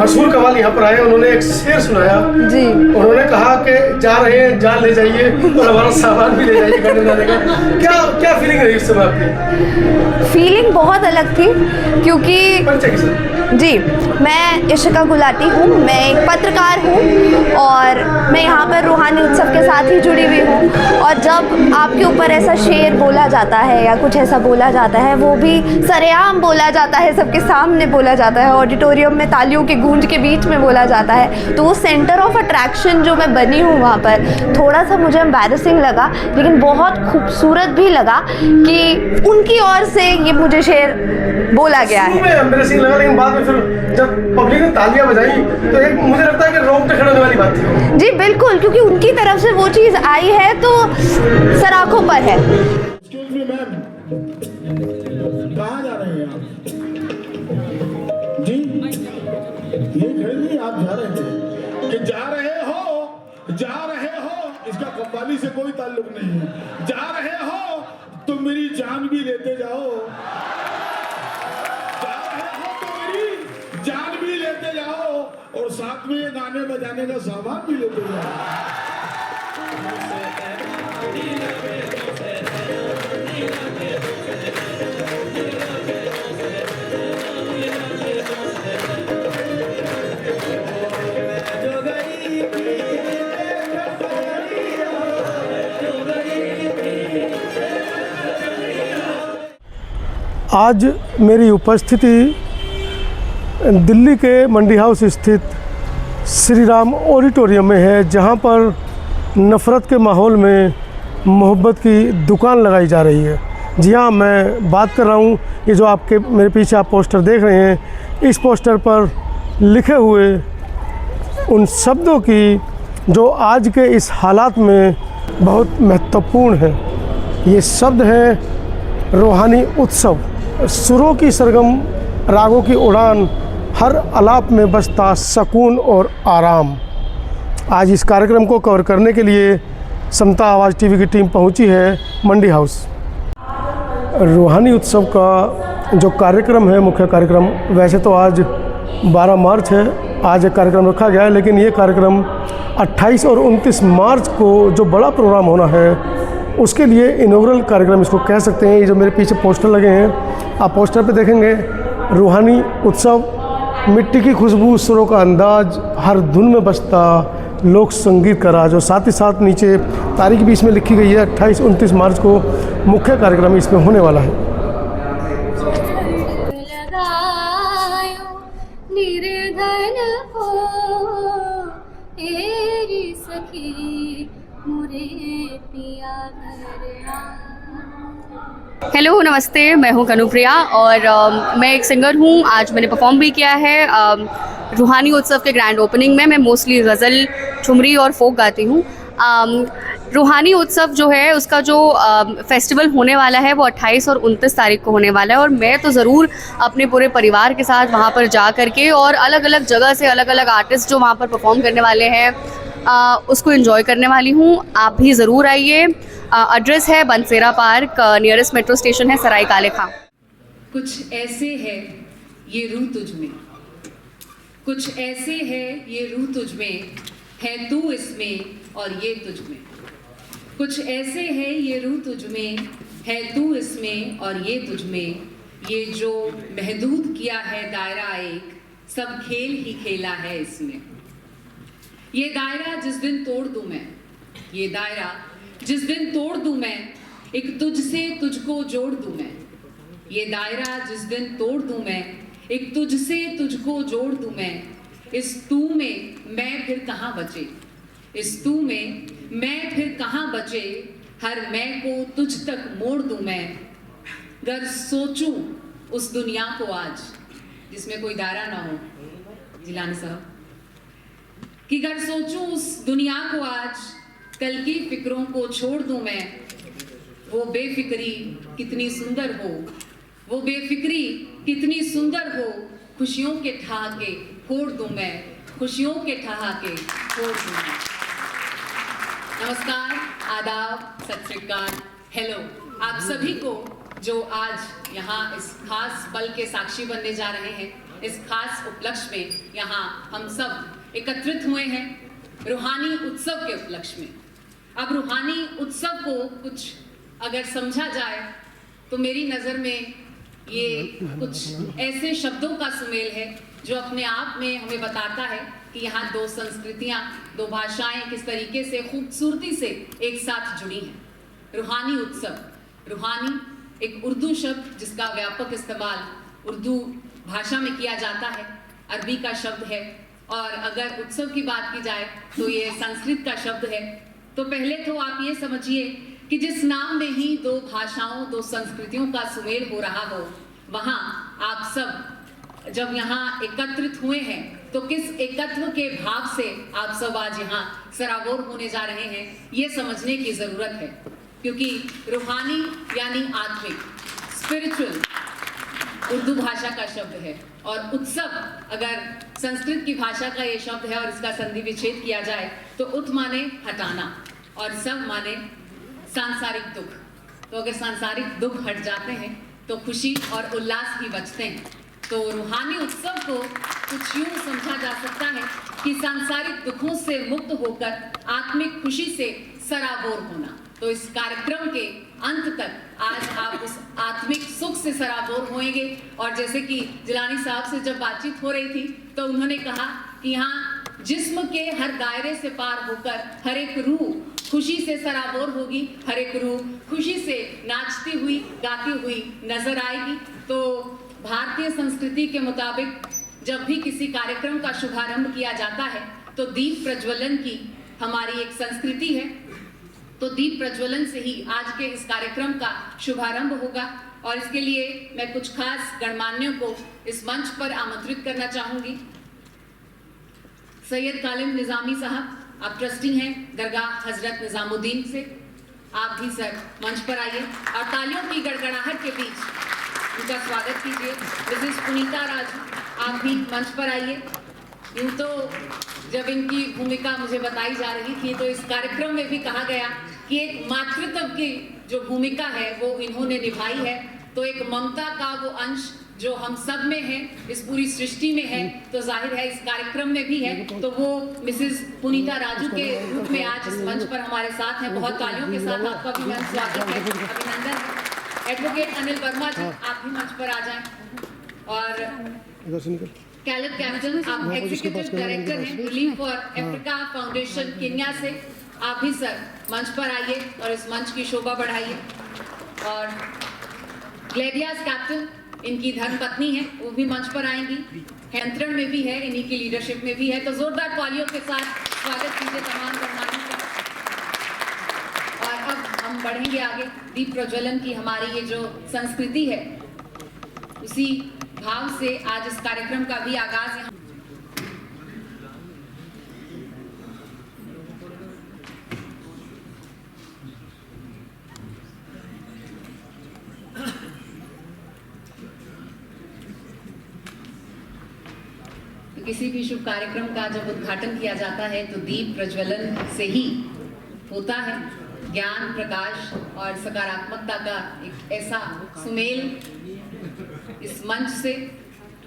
मशहूर कव्वाली यहाँ पर आए, उन्होंने एक शेर सुनाया जी। उन्होंने कहा कि जा रहे हैं जान ले जाइए और हमारा सामान भी ले जाइए करने जाने का। क्या क्या फीलिंग रही उस समय आपकी? फीलिंग बहुत अलग थी क्योंकि जी, मैं इशिका गुलाटी हूँ, मैं एक पत्रकार हूँ और मैं यहाँ पर रूहानी उत्सव के साथ ही जुड़ी हुई हूँ। और जब आपके ऊपर ऐसा शेर बोला जाता है या कुछ ऐसा बोला जाता है, वो भी सरेआम बोला जाता है, सबके सामने बोला जाता है, ऑडिटोरियम में तालियों के गूंज के बीच में बोला जाता है, तो वो सेंटर ऑफ अट्रैक्शन जो मैं बनी हूँ वहाँ पर, थोड़ा सा मुझे एम्बैरेसिंग लगा, लेकिन बहुत खूबसूरत भी लगा कि उनकी ओर से ये मुझे शेर बोला गया है। एम्बैरेसिंग लगा, लेकिन बाद में फिर जब पब्लिक ने तालियां बजाई तो एक मुझे लगता है कि रोंगटे खड़े होने वाली बात थी। जी बिल्कुल, क्योंकि उनकी तरफ से वो चीज़ आई है तो सराखों पर है। एक्सक्यूज मी मैम, कहाँ जा रहे हैं आप? जी ये खड़े नहीं, आप जा रहे थे कि जा रहे हो, इसका कव्वाली से कोई ताल्लुक नहीं है। जा रहे हो तो मेरी जान भी लेते जाओ, जान भी लेते जाओ और साथ में गाने बजाने का सामान भी लेते जाओ। आज मेरी उपस्थिति दिल्ली के मंडी हाउस स्थित श्री राम ऑडिटोरियम में है, जहां पर नफ़रत के माहौल में मोहब्बत की दुकान लगाई जा रही है। जी हाँ, मैं बात कर रहा हूँ, ये जो आपके मेरे पीछे आप पोस्टर देख रहे हैं, इस पोस्टर पर लिखे हुए उन शब्दों की जो आज के इस हालात में बहुत महत्वपूर्ण है। ये शब्द हैं रूहानी उत्सव, सुरों की सरगम, रागों की उड़ान, हर आलाप में बसता सुकून और आराम। आज इस कार्यक्रम को कवर करने के लिए समता आवाज़ टीवी की टीम पहुंची है मंडी हाउस। रूहानी उत्सव का जो कार्यक्रम है, मुख्य कार्यक्रम, वैसे तो आज 12 मार्च है, आज एक कार्यक्रम रखा गया है, लेकिन ये कार्यक्रम 28 और 29 मार्च को जो बड़ा प्रोग्राम होना है, उसके लिए इनॉग्रल कार्यक्रम इसको कह सकते हैं। ये जो मेरे पीछे पोस्टर लगे हैं, आप पोस्टर पे देखेंगे, रूहानी उत्सव, मिट्टी की खुशबू, सुरों का अंदाज, हर धुन में बसता लोक संगीत का राज। और साथ ही साथ नीचे तारीख भी इसमें लिखी गई है, 28-29 मार्च को मुख्य कार्यक्रम इसमें होने वाला है। हेलो, नमस्ते, मैं हूं कनुप्रिया और मैं एक सिंगर हूं। आज मैंने परफॉर्म भी किया है रूहानी उत्सव के ग्रैंड ओपनिंग में। मैं मोस्टली गज़ल, ठुमरी और फोक गाती हूं। रूहानी उत्सव जो है, उसका जो फेस्टिवल होने वाला है वो 28 और 29 तारीख को होने वाला है, और मैं तो ज़रूर अपने पूरे परिवार के साथ वहाँ पर जा कर के और अलग अलग जगह से अलग अलग आर्टिस्ट जो वहाँ पर परफॉर्म करने वाले हैं उसको एंजॉय करने वाली हूँ। आप भी ज़रूर आइए। एड्रेस है बनसेरा पार्क, नियरेस्ट मेट्रो स्टेशन है सराय काले खां। कुछ ऐसे है ये रूह तुझ में, कुछ ऐसे है ये रूह तुझ में, है तू इसमें और ये तुझ में। कुछ ऐसे है ये रूह तुझ में, है तू इसमें और ये तुझ में। ये जो महदूद किया है दायरा एक, सब खेल ही खेला है इसमें। ये दायरा जिस दिन तोड़ दूं मैं, ये दायरा जिस दिन तोड़ दूं मैं, एक तुझसे तुझको जोड़ दूं मैं। ये दायरा जिस दिन तोड़ दूं मैं, एक तुझसे तुझको जोड़ दूं मैं। इस तू में मैं फिर कहाँ बचे, इस तू में मैं फिर कहाँ बचे। हर मैं को तुझ तक मोड़ दूं मैं। गर सोचूं उस दुनिया को आज जिसमें कोई दायरा ना हो, जिलानी साहब, कि गर सोचूं उस दुनिया को आज, कल की फिक्रों को छोड़ दूं मैं। वो बेफिक्री कितनी सुंदर हो, वो बेफिक्री कितनी सुंदर हो। खुशियों के ठहाके फोड़ दूं मैं, खुशियों के ठहाके फोड़ दूं मैं। नमस्कार, आदाब, सत श्री अकाल, हेलो आप सभी को जो आज यहाँ इस खास पल के साक्षी बनने जा रहे हैं। इस खास उपलक्ष्य में यहाँ हम सब एकत्रित हुए हैं रूहानी उत्सव के उपलक्ष्य में। अब रूहानी उत्सव को कुछ अगर समझा जाए तो मेरी नज़र में ये कुछ ऐसे शब्दों का सुमेल है जो अपने आप में हमें बताता है कि यहाँ दो संस्कृतियाँ, दो भाषाएं किस तरीके से खूबसूरती से एक साथ जुड़ी हैं। रूहानी उत्सव, रूहानी एक उर्दू शब्द जिसका व्यापक इस्तेमाल उर्दू भाषा में किया जाता है, अरबी का शब्द है, और अगर उत्सव की बात की जाए तो ये संस्कृत का शब्द है। तो पहले तो आप ये समझिए कि जिस नाम में ही दो भाषाओं, दो संस्कृतियों का सुमेल हो रहा हो, वहाँ आप सब जब यहाँ एकत्रित हुए हैं तो किस एकत्व के भाव से आप सब आज यहाँ सराबोर होने जा रहे हैं, ये समझने की ज़रूरत है। क्योंकि रूहानी यानी आत्मिक, स्पिरिचुअल उर्दू भाषा का शब्द है, और उत्सव अगर संस्कृत की भाषा का ये शब्द है और इसका संधि विच्छेद किया जाए तो उत माने हटाना और सब माने सांसारिक दुख। तो अगर सांसारिक दुख हट जाते हैं तो खुशी और उल्लास भी बचते हैं। तो रूहानी उत्सव को कुछ यूँ समझा जा सकता है कि सांसारिक दुखों से मुक्त होकर आत्मिक खुशी से सराबोर होना। तो इस कार्यक्रम के अंत तक आज आप उस आत्मिक सुख से सराबोर होंगे। और जैसे कि जिलानी साहब से जब बातचीत हो रही थी तो उन्होंने कहा कि यहाँ जिस्म के हर दायरे से पार होकर हर एक रूह खुशी से सराबोर होगी, हर एक रूह खुशी से नाचती हुई, गाती हुई नजर आएगी। तो भारतीय संस्कृति के मुताबिक जब भी किसी कार्यक्रम का शुभारंभ किया जाता है तो दीप प्रज्वलन की हमारी एक संस्कृति है। तो दीप प्रज्वलन से ही आज के इस कार्यक्रम का शुभारंभ होगा, और इसके लिए मैं कुछ खास गणमान्यों को इस मंच पर आमंत्रित करना चाहूंगी। सैयद कालिम निज़ामी साहब, आप ट्रस्टी हैं दरगाह हजरत निज़ामुद्दीन से, आप भी सर मंच पर आइए और तालियों की गड़गड़ाहट के बीच उनका स्वागत कीजिए। मिसेस पुनीता राजू, आप भी मंच पर आइए। यूँ तो जब इनकी भूमिका मुझे बताई जा रही थी तो इस कार्यक्रम में भी कहा गया कि एक मातृत्व की जो भूमिका है वो इन्होंने निभाई है। तो एक ममता का वो अंश जो हम सब में है, इस पूरी सृष्टि में है, तो जाहिर है इस कार्यक्रम में भी है। तो वो मिसेस पुनीता राजू के रूप में आज इस मंच पर हमारे साथ हैं। बहुत तालियों के साथ आपका भी मंच स्वागत है, अभिनंदन। एडवोकेट अनिल वर्मा जी, आप भी मंच पर आ जाएं। और कैलेब कैप्टन, आप एग्जीक्यूटिव डायरेक्टर हैं relief for Africa foundation Kenya से, आप भी सर मंच पर आइए और इस मंच की शोभा बढ़ाइए। और ग्लेडियास कैप्टन, इनकी धर्मपत्नी है, वो भी मंच पर आएंगी, नियंत्रण में भी है, इन्हीं की लीडरशिप में भी है। तो जोरदार तालियों के साथ स्वागत कीजिए तमाम गणमान्यों का। और अब हम बढ़ेंगे आगे। दीप प्रज्वलन की हमारी ये जो संस्कृति है, उसी भाव से आज इस कार्यक्रम का भी आगाज यहाँ किसी भी शुभ कार्यक्रम का जब उद्घाटन किया जाता है तो दीप प्रज्वलन से ही होता है। ज्ञान, प्रकाश और सकारात्मकता का एक ऐसा सुमेल इस मंच से,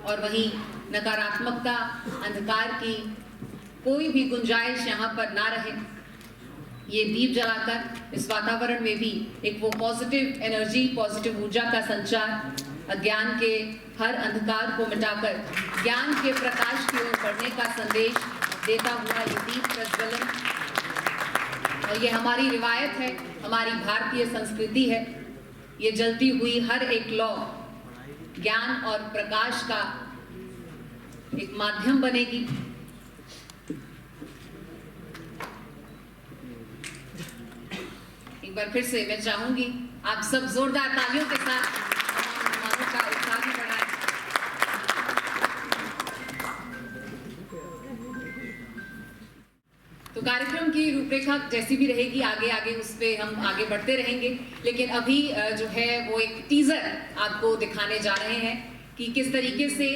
और वहीं नकारात्मकता, अंधकार की कोई भी गुंजाइश यहाँ पर ना रहे। ये दीप जलाकर इस वातावरण में भी एक वो पॉजिटिव एनर्जी, पॉजिटिव ऊर्जा का संचार, अज्ञान के हर अंधकार को मिटाकर ज्ञान के प्रकाश की ओर बढ़ने का संदेश देता हुआ ये दीप प्रज्वलन। और ये हमारी रिवायत है, हमारी भारतीय संस्कृति है। ये जलती हुई हर एक लौ ज्ञान और प्रकाश का एक माध्यम बनेगी। एक बार फिर से मैं चाहूंगी आप सब जोरदार तालियों के साथ मेहमानों का उत्साह भी बढ़ाएं। तो कार्यक्रम की रूपरेखा जैसी भी रहेगी, आगे आगे उस पर हम आगे बढ़ते रहेंगे। लेकिन अभी जो है वो एक टीजर आपको दिखाने जा रहे हैं कि किस तरीके से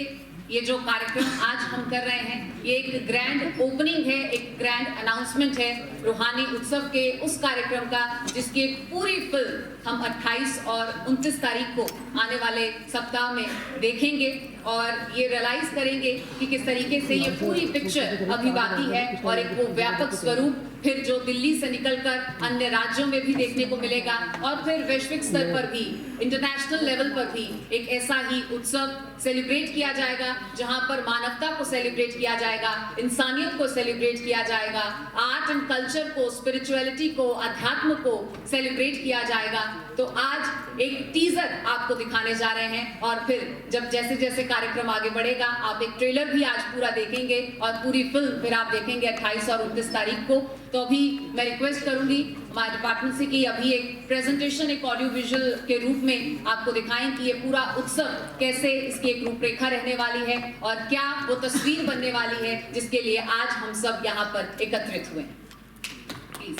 ये जो कार्यक्रम आज हम कर रहे हैं, ये एक ग्रैंड ओपनिंग है, एक ग्रैंड अनाउंसमेंट है रूहानी उत्सव के उस कार्यक्रम का, जिसकी एक पूरी फिल्म हम 28 और 29 तारीख को आने वाले सप्ताह में देखेंगे। और ये रियलाइज करेंगे कि किस तरीके से ये पूरी पिक्चर अभी बाकी है और एक वो व्यापक स्वरूप फिर जो दिल्ली से निकलकर अन्य राज्यों में भी देखने को मिलेगा और फिर वैश्विक स्तर पर भी, इंटरनेशनल लेवल पर भी एक ऐसा ही उत्सव सेलिब्रेट किया जाएगा जहां पर मानवता को सेलिब्रेट किया जाएगा, इंसानियत को सेलिब्रेट किया जाएगा, आर्ट एंड कल्चर को, स्पिरिचुअलिटी को, अध्यात्म को सेलिब्रेट किया जाएगा। तो आज एक टीजर आपको दिखाने जा रहे हैं और फिर जब जैसे जैसे कार्यक्रम आगे बढ़ेगा आप एक ट्रेलर भी आज पूरा देखेंगे और पूरी फिल्म फिर आप देखेंगे 28 और 29 तारीख को। तो अभी मैं रिक्वेस्ट करूंगी हमारे डिपार्टमेंट से कि अभी एक प्रेजेंटेशन एक ऑडियो विजुअल के रूप में आपको दिखाएं कि ये पूरा उत्सव कैसे इसकी एक रूपरेखा रहने वाली है और क्या वो तस्वीर बनने वाली है जिसके लिए आज हम सब यहाँ पर एकत्रित हुए। प्लीज।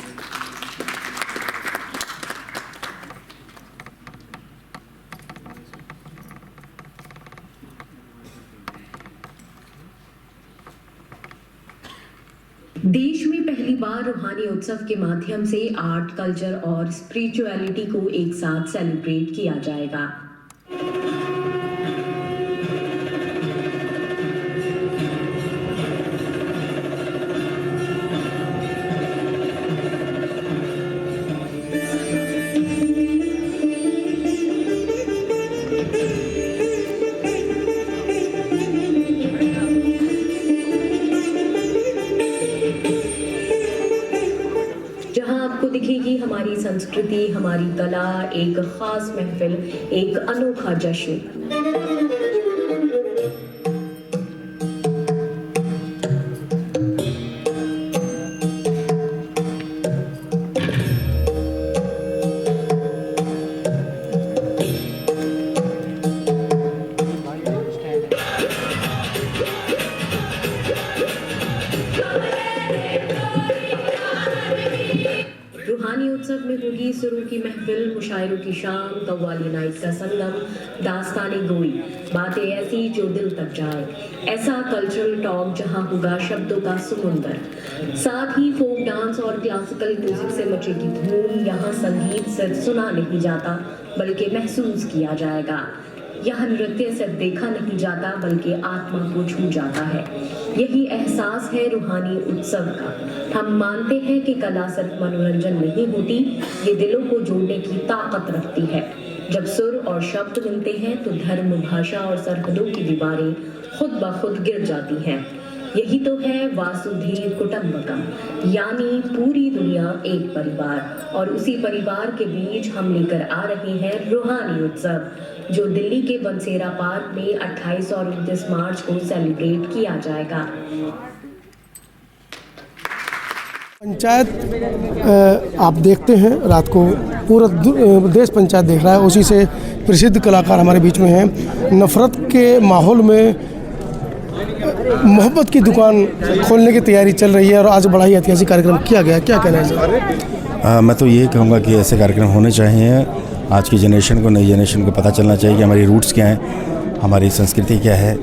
देश में पहली बार रूहानी उत्सव के माध्यम से आर्ट, कल्चर और स्पिरिचुअलिटी को एक साथ सेलिब्रेट किया जाएगा। आपको दिखेगी हमारी संस्कृति, हमारी कला, एक खास महफिल, एक अनोखा जश्न। रूहानी उत्सव में होगी सुरों की महफिल, मुशायरों की शाम, कव्वाली नाइट का संगम, दास्ताने गोई, बातें ऐसी जो दिल तक जाए, ऐसा कल्चरल टॉक जहां होगा शब्दों का समुंदर। साथ ही फोक डांस और क्लासिकल म्यूजिक से मचेगी धूम। यहाँ संगीत सिर्फ सुना नहीं जाता बल्कि महसूस किया जाएगा। यह नृत्य सिर्फ देखा नहीं जाता बल्कि आत्मा को छू जाता है। यही एहसास है रूहानी उत्सव का। हम मानते हैं कि कला सिर्फ मनोरंजन नहीं होती, ये दिलों को जोड़ने की ताकत रखती है। जब सुर और शब्द मिलते हैं तो धर्म, भाषा और सरहदों की दीवारें खुद ब खुद गिर जाती हैं। यही तो है वासुधैव कुटुंबकम, यानी पूरी दुनिया एक परिवार। और उसी परिवार के बीच हम लेकर आ रहे हैं रूहानी उत्सव, जो दिल्ली के बंसेरा पार्क में 28 और 29 मार्च को सेलिब्रेट किया जाएगा। पंचायत आप देखते हैं रात को पूरा देश पंचायत देख रहा है। उसी से प्रसिद्ध कलाकार हमारे बीच में हैं। नफरत के माहौल में मोहब्बत की दुकान खोलने की तैयारी चल रही है और आज बड़ा ही ऐतिहासिक कार्यक्रम किया गया। क्या कहना है सर? मैं तो ये कहूँगा कि ऐसे कार्यक्रम होने चाहिए। आज की जनरेशन को, नई जनरेशन को पता चलना चाहिए कि हमारी रूट्स क्या हैं, हमारी संस्कृति क्या है।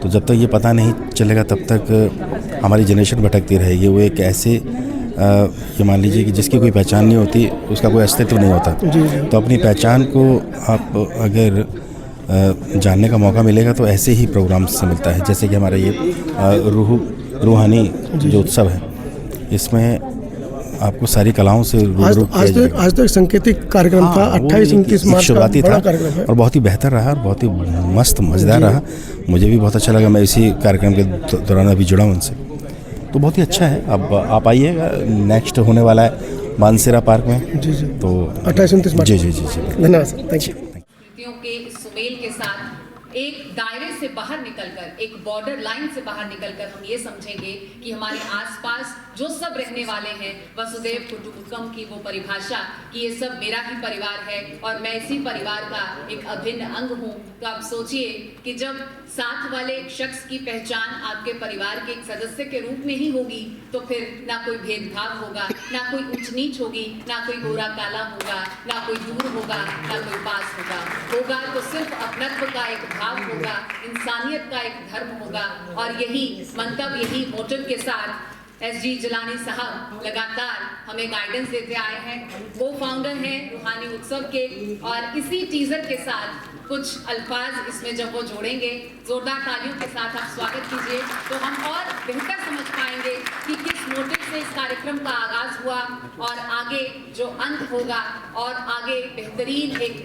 तो जब तक ये पता नहीं चलेगा तब तक हमारी जनरेशन भटकती रहेगी। वो एक ऐसे ये मान लीजिए कि जिसकी कोई पहचान नहीं होती, उसका कोई अस्तित्व नहीं होता। तो अपनी पहचान को आप अगर जानने का मौका मिलेगा तो ऐसे ही प्रोग्राम्स से मिलता है। जैसे कि हमारा ये रूहानी जो उत्सव है, इसमें आपको सारी कलाओं से रूबरू किया जाएगा। आज तो एक सांकेतिक कार्यक्रम था। 28-29 मार्च शुरुआती था और बहुत ही बेहतर रहा और बहुत ही मस्त मज़ेदार रहा। मुझे भी बहुत अच्छा लगा। मैं इसी कार्यक्रम के दौरान अभी जुड़ा हूँ उनसे, तो बहुत ही अच्छा है। अब आप आइएगा, नेक्स्ट होने वाला है बंसेरा पार्क में। जी जी, तो 28-29 मार्च। जी जी जी जी, धन्यवाद सर, थैंक यू। कृतियों के इस सुमेल के साथ एक दायरे से बाहर निकलकर, एक बॉर्डर लाइन से बाहर निकलकर हम ये समझेंगे कि हमारे आसपास जो सब रहने वाले हैं, वसुधैव कुटुंबकम की वो परिभाषा कि ये सब मेरा ही परिवार है और मैं इसी परिवार का एक अभिन्न अंग हूँ। तो आप सोचिए कि जब साथ वाले एक शख्स की पहचान आपके परिवार के एक सदस्य के रूप में ही होगी तो फिर ना कोई भेदभाव होगा, ना कोई ऊंच नीच होगी, ना कोई गोरा काला होगा, ना कोई दूर होगा, ना कोई पास होगा तो सिर्फ अपनत्व का एक भाव होगा, इंसानियत का एक धर्म होगा। और यही मंतव्य, यही मोटिव के साथ SG जिलानी साहब लगातार हमें गाइडेंस देते आए हैं। वो फाउंडर हैं रूहानी उत्सव के, और इसी टीजर के साथ कुछ अल्फाज इसमें जब वो जोड़ेंगे, जोरदार तालियों के साथ आप स्वागत कीजिए, तो हम और बेहतर समझ पाएंगे कि किस मोटिव से इस कार्यक्रम का आगाज हुआ और आगे जो अंत होगा, और आगे बेहतरीन एक,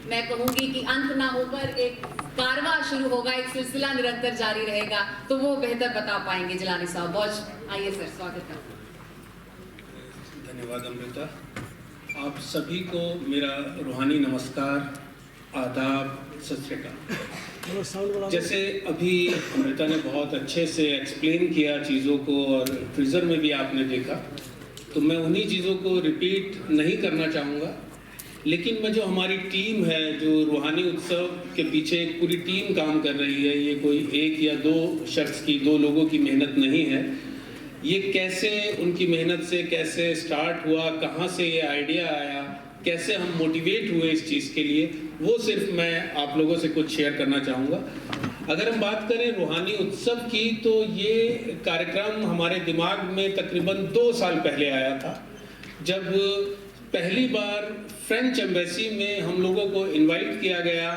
मैं कहूँगी कि अंत ना होकर एक कारवा शुरू होगा, एक सिलसिला निरंतर जारी रहेगा, तो वो बेहतर बता पाएंगे जिलानी साहब। बहुत आइए सर, स्वागत है। धन्यवाद अमृता। आप सभी को मेरा रूहानी नमस्कार, आदाब, सत श्री अकाल। जैसे अभी अमृता ने बहुत अच्छे से एक्सप्लेन किया चीज़ों को, और ट्रीजर में भी आपने देखा, तो मैं उन्हीं चीज़ों को रिपीट नहीं करना चाहूँगा, लेकिन मैं जो हमारी टीम है, जो रूहानी उत्सव के पीछे एक पूरी टीम काम कर रही है, ये कोई एक या दो शख्स की, दो लोगों की मेहनत नहीं है। ये कैसे उनकी मेहनत से कैसे स्टार्ट हुआ, कहाँ से ये आइडिया आया, कैसे हम मोटिवेट हुए इस चीज़ के लिए, वो सिर्फ मैं आप लोगों से कुछ शेयर करना चाहूँगा। अगर हम बात करें रूहानी उत्सव की, तो ये कार्यक्रम हमारे दिमाग में तकरीबन 2 साल पहले आया था, जब पहली बार फ्रेंच एम्बेसी में हम लोगों को इनवाइट किया गया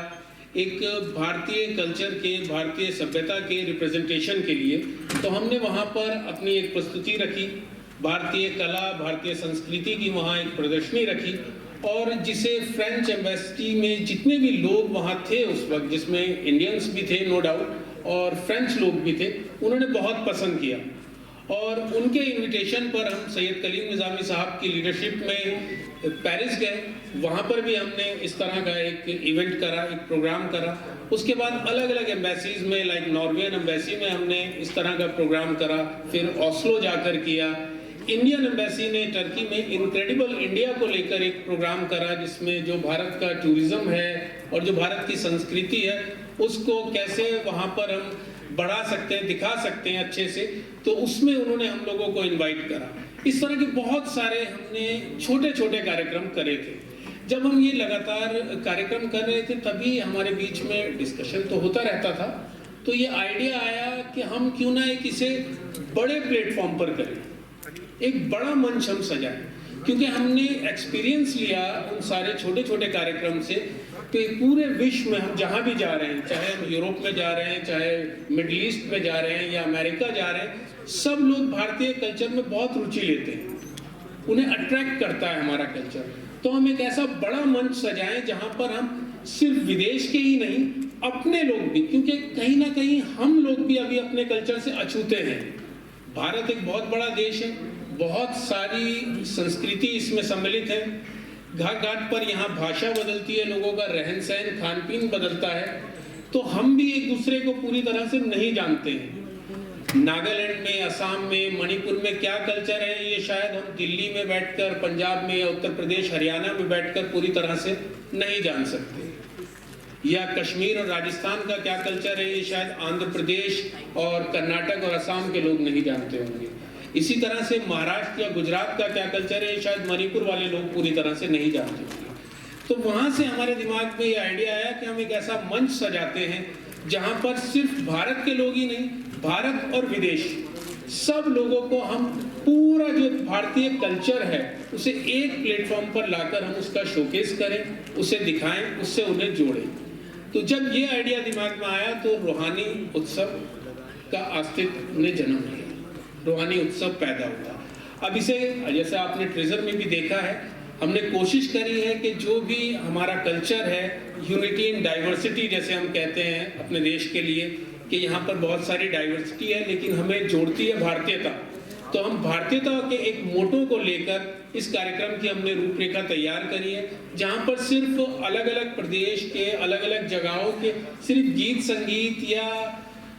एक भारतीय कल्चर के, भारतीय सभ्यता के रिप्रेजेंटेशन के लिए। तो हमने वहाँ पर अपनी एक प्रस्तुति रखी, भारतीय कला, भारतीय संस्कृति की वहाँ एक प्रदर्शनी रखी, और जिसे फ्रेंच एम्बेसी में जितने भी लोग वहाँ थे उस वक्त, जिसमें इंडियंस भी थे नो डाउट, और फ्रेंच लोग भी थे, उन्होंने बहुत पसंद किया। और उनके इनविटेशन पर हम सैयद कलीम निज़ामी साहब की लीडरशिप में पेरिस गए, वहाँ पर भी हमने इस तरह का एक इवेंट करा, एक प्रोग्राम करा। उसके बाद अलग अलग एम्बेसीज में, लाइक नॉर्वेन एम्बेसी में हमने इस तरह का प्रोग्राम करा, फिर ओस्लो जाकर किया। इंडियन एम्बेसी ने टर्की में इनक्रेडिबल इंडिया को लेकर एक प्रोग्राम करा, जिसमें जो भारत का टूरिज्म है और जो भारत की संस्कृति है उसको कैसे वहाँ पर हम बढ़ा सकते हैं, दिखा सकते हैं अच्छे से, तो उसमें उन्होंने हम लोगों को इनवाइट करा। इस तरह के बहुत सारे हमने छोटे छोटे कार्यक्रम करे थे। जब हम ये लगातार कार्यक्रम कर रहे थे, तभी हमारे बीच में डिस्कशन तो होता रहता था, तो ये आइडिया आया कि हम क्यों ना एक इसे बड़े प्लेटफॉर्म पर करें, एक बड़ा मंच हम सजाएं, क्योंकि हमने एक्सपीरियंस लिया उन सारे छोटे छोटे कार्यक्रम से कि पूरे विश्व में हम जहाँ भी जा रहे हैं, चाहे हम यूरोप में जा रहे हैं, चाहे मिडिल ईस्ट में जा रहे हैं या अमेरिका जा रहे हैं, सब लोग भारतीय कल्चर में बहुत रुचि लेते हैं, उन्हें अट्रैक्ट करता है हमारा कल्चर। तो हम एक ऐसा बड़ा मंच सजाएं जहाँ पर हम सिर्फ विदेश के ही नहीं, अपने लोग भी, क्योंकि कहीं ना कहीं हम लोग भी अभी अपने कल्चर से अछूते हैं। भारत एक बहुत बड़ा देश है, बहुत सारी संस्कृति इसमें सम्मिलित है, घाट घाट पर यहाँ भाषा बदलती है, लोगों का रहन सहन खान पीन बदलता है, तो हम भी एक दूसरे को पूरी तरह से नहीं जानते हैं। नागालैंड में, असम में, मणिपुर में क्या कल्चर है, ये शायद हम दिल्ली में बैठकर, पंजाब में, उत्तर प्रदेश, हरियाणा में बैठकर पूरी तरह से नहीं जान सकते। या कश्मीर और राजस्थान का क्या कल्चर है, ये शायद आंध्र प्रदेश और कर्नाटक और असम के लोग नहीं जानते होंगे। इसी तरह से महाराष्ट्र या गुजरात का क्या कल्चर है, शायद मणिपुर वाले लोग पूरी तरह से नहीं जानते होंगे। तो वहाँ से हमारे दिमाग में ये आइडिया आया कि हम एक ऐसा मंच सजाते हैं जहाँ पर सिर्फ भारत के लोग ही नहीं, भारत और विदेश सब लोगों को हम पूरा जो भारतीय कल्चर है उसे एक प्लेटफॉर्म पर लाकर हम उसका शोकेस करें, उसे दिखाएं, उससे उन्हें जोड़ें। तो जब ये आइडिया दिमाग में आया तो रूहानी उत्सव का अस्तित्व ने जन्म लिया, रूहानी उत्सव पैदा हुआ। अब इसे जैसे आपने ट्रेजर में भी देखा है, हमने कोशिश करी है कि जो भी हमारा कल्चर है, यूनिटी इन डाइवर्सिटी जैसे हम कहते हैं अपने देश के लिए, कि यहाँ पर बहुत सारी डाइवर्सिटी है लेकिन हमें जोड़ती है भारतीयता। तो हम भारतीयता के एक मोटो को लेकर इस कार्यक्रम की हमने रूपरेखा तैयार करी है, जहाँ पर सिर्फ अलग अलग प्रदेश के, अलग अलग जगहों के सिर्फ गीत संगीत या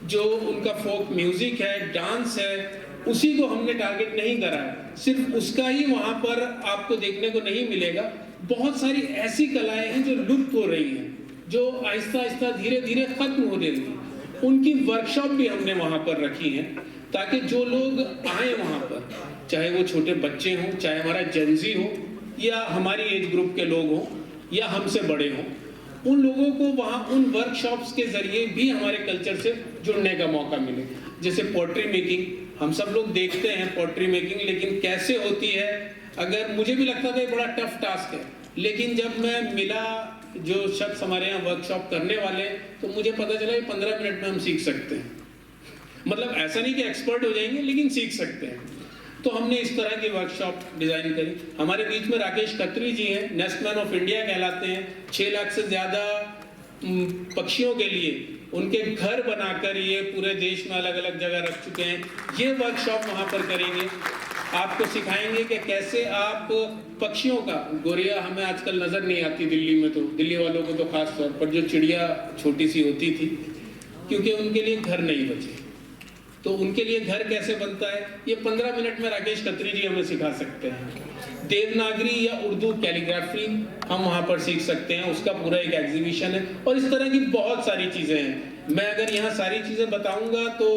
जो उनका फोक म्यूजिक है, डांस है, उसी को हमने टारगेट नहीं करा है। सिर्फ उसका ही वहाँ पर आपको देखने को नहीं मिलेगा। बहुत सारी ऐसी कलाएं हैं जो लुप्त हो रही हैं, जो आहिस्ता आहिस्ता धीरे धीरे खत्म हो रही हैं। उनकी वर्कशॉप भी हमने वहाँ पर रखी है, ताकि जो लोग आए वहाँ पर, चाहे वो छोटे बच्चे हों, चाहे हमारा जेनजी हो, या हमारी एज ग्रुप के लोग हों, या हमसे बड़े हों, उन लोगों को वहाँ उन वर्कशॉप्स के जरिए भी हमारे कल्चर से जुड़ने का मौका मिले। जैसे पोट्री मेकिंग, हम सब लोग देखते हैं पोट्री मेकिंग, लेकिन कैसे होती है, अगर मुझे भी लगता था ये बड़ा टफ टास्क है, लेकिन जब मैं मिला जो शख्स हमारे यहाँ वर्कशॉप करने वाले, तो मुझे पता चला कि 15 मिनट में हम सीख सकते हैं। मतलब ऐसा नहीं कि एक्सपर्ट हो जाएंगे, लेकिन सीख सकते हैं। तो हमने इस तरह की वर्कशॉप डिज़ाइन करी। हमारे बीच में राकेश खत्री जी हैं, नेस्टमैन ऑफ इंडिया कहलाते हैं। 6 लाख से ज़्यादा पक्षियों के लिए उनके घर बनाकर ये पूरे देश में अलग अलग जगह रख चुके हैं। ये वर्कशॉप वहाँ पर करेंगे, आपको सिखाएंगे कि कैसे आप पक्षियों का, गोरिया हमें आजकल नज़र नहीं आती दिल्ली में, तो दिल्ली वालों को तो खास तौर पर, जो चिड़िया छोटी सी होती थी, क्योंकि उनके लिए घर नहीं बचे, तो उनके लिए घर कैसे बनता है, ये 15 मिनट में राकेश खत्री जी हमें सिखा सकते हैं। देवनागरी या उर्दू कैलीग्राफी हम वहाँ पर सीख सकते हैं, उसका पूरा एक एग्जीबिशन है। और इस तरह की बहुत सारी चीज़ें हैं। मैं अगर यहाँ सारी चीज़ें बताऊँगा तो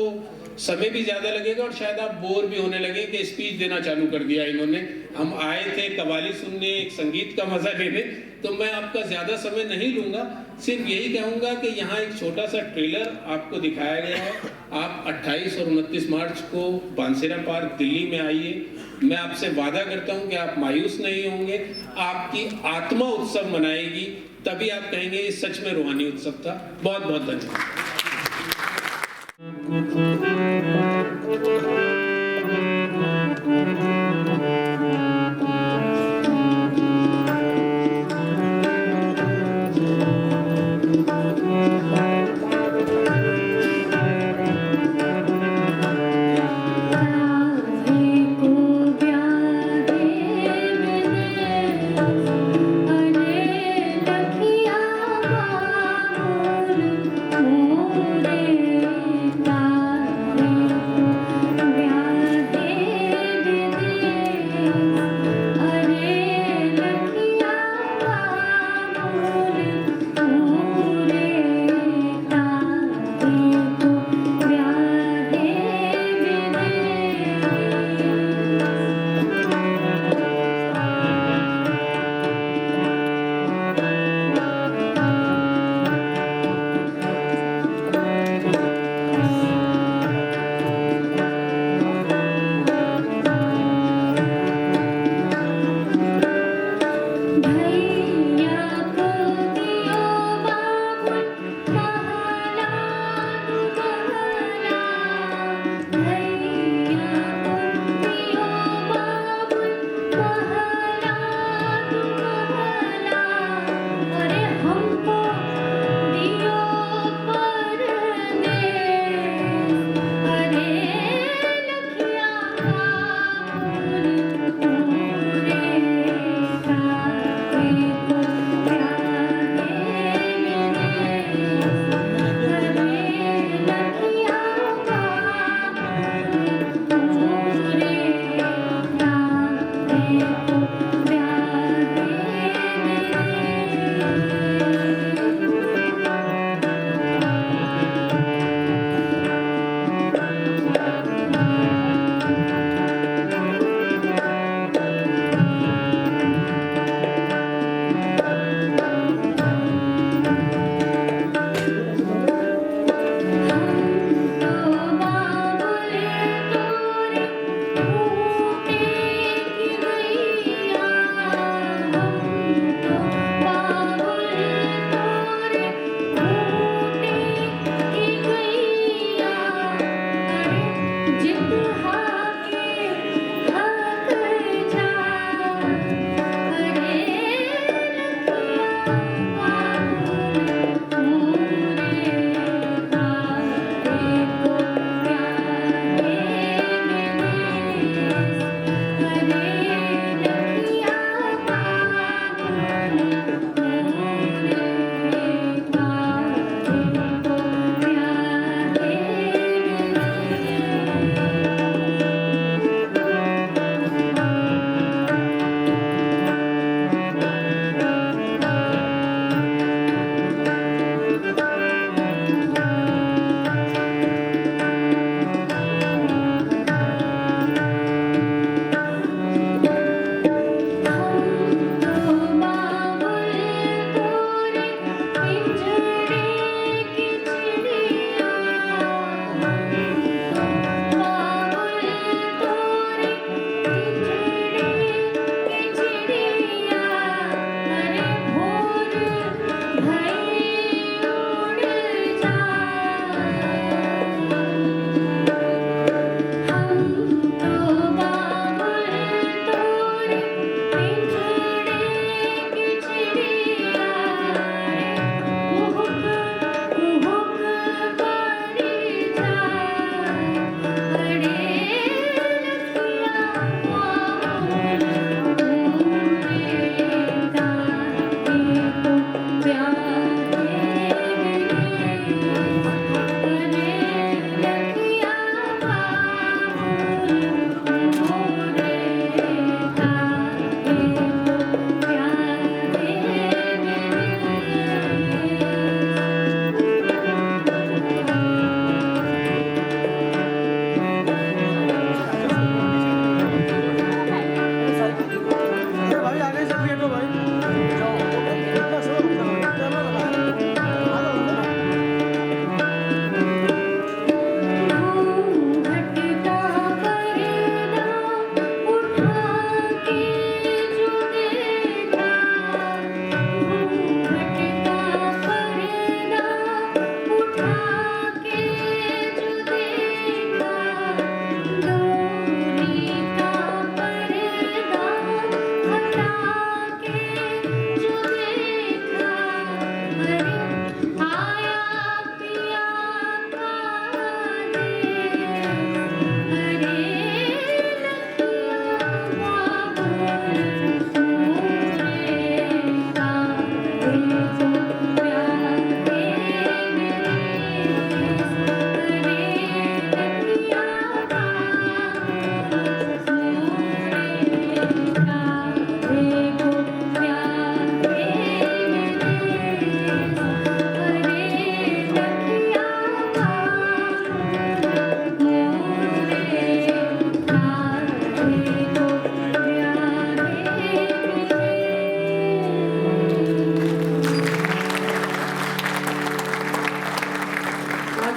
समय भी ज़्यादा लगेगा और शायद आप बोर भी होने लगे कि स्पीच देना चालू कर दिया इन्होंने। हम आए थे कव्वाली सुनने, एक संगीत का मज़ा लेने, तो मैं आपका ज़्यादा समय नहीं लूँगा। सिर्फ यही कहूँगा कि यहाँ एक छोटा सा ट्रेलर आपको दिखाया गया है। आप 28 और 29 मार्च को बांसेरा पार्क दिल्ली में आइए। मैं आपसे वादा करता हूँ कि आप मायूस नहीं होंगे, आपकी आत्मा उत्सव मनाएगी, तभी आप कहेंगे ये सच में रूहानी उत्सव था। बहुत बहुत धन्यवाद।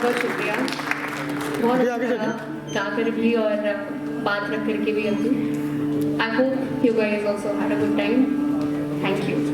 बहुत शुक्रिया, बहुत अच्छा लगा जाकर भी और बात रख करके भी अभी। I hope you guys also had a good time. Thank you.